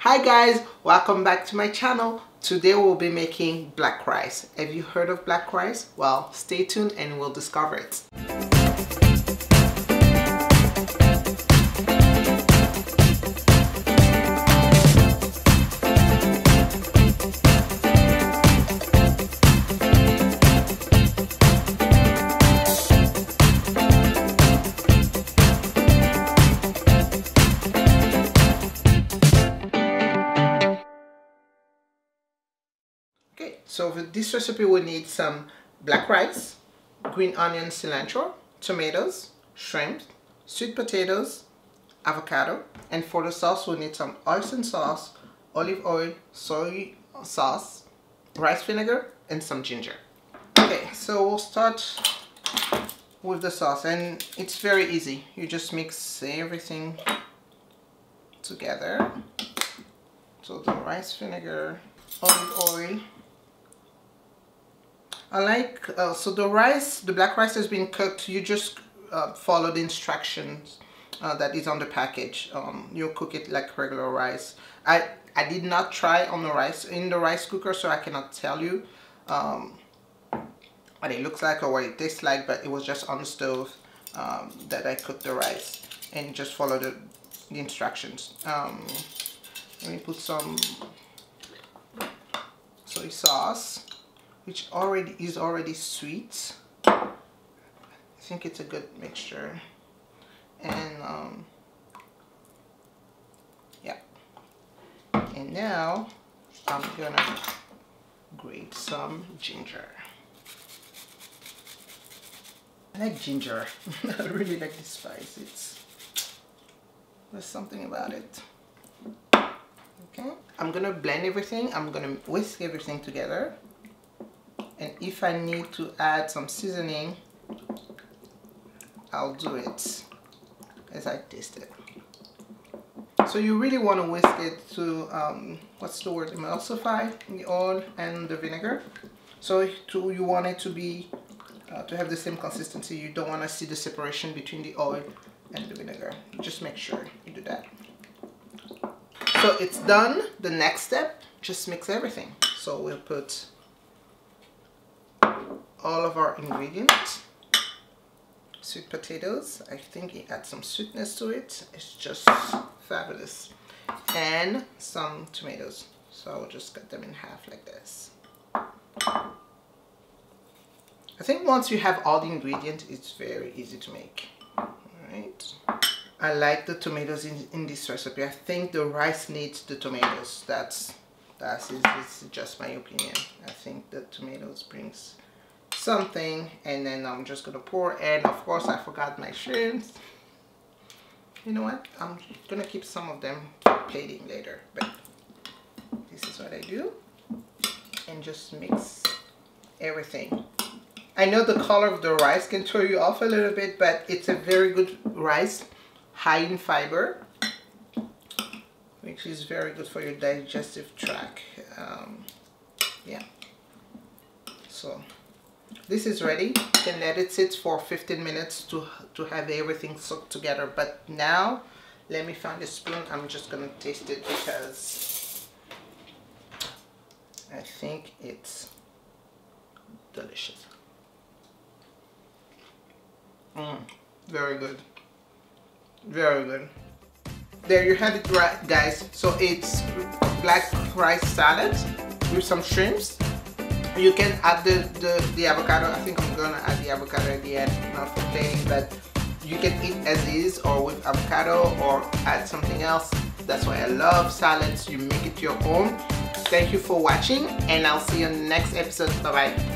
Hi guys, welcome back to my channel. Today we'll be making black rice. Have you heard of black rice? Well, stay tuned and we'll discover it. Okay, so for this recipe we need some black rice, green onion, cilantro, tomatoes, shrimp, sweet potatoes, avocado, and for the sauce we need some oyster sauce, olive oil, soy sauce, rice vinegar, and some ginger. Okay, so we'll start with the sauce, and it's very easy. You just mix everything together. So the rice vinegar, olive oil. I like, so the rice, the black rice has been cooked. You just follow the instructions that is on the package. You cook it like regular rice. I did not try on the rice in the rice cooker, so I cannot tell you what it looks like or what it tastes like, but it was just on the stove that I cooked the rice and just follow the instructions. Let me put some soy sauce, which is already sweet. I think it's a good mixture. And yeah. And now I'm gonna grate some ginger. I like ginger. I really like the spice. There's something about it. Okay, I'm gonna blend everything. I'm gonna whisk everything together. And if I need to add some seasoning, I'll do it as I taste it. So you really want to whisk it to, what's the word, emulsify the oil and the vinegar. So you want it to be, to have the same consistency. You don't want to see the separation between the oil and the vinegar. Just make sure you do that. So it's done. The next step, just mix everything. So we'll put all of our ingredients. Sweet potatoes, I think it adds some sweetness to it. It's just fabulous. And some tomatoes. So I'll just cut them in half like this. I think once you have all the ingredients, it's very easy to make. Alright. I like the tomatoes in this recipe. I think the rice needs the tomatoes. That's just my opinion. I think the tomatoes brings something. And then I'm just gonna pour, and of course I forgot my shrimps. You know what, I'm gonna keep some of them plating later, but this is what I do. And just mix everything. I know the color of the rice can throw you off a little bit, but it's a very good rice, high in fiber, which is very good for your digestive tract. Yeah, so this is ready. You can let it sit for 15 minutes to have everything soaked together. But now, let me find a spoon. I'm just gonna taste it because I think it's delicious. Very good. Very good. There you have it, right, guys. So it's black rice salad with some shrimps. You can add the avocado. I think I'm gonna add the avocado at the end, not for plating, but you can eat as is or with avocado or add something else. That's why I love salads. You make it your own. Thank you for watching, and I'll see you in the next episode. Bye bye.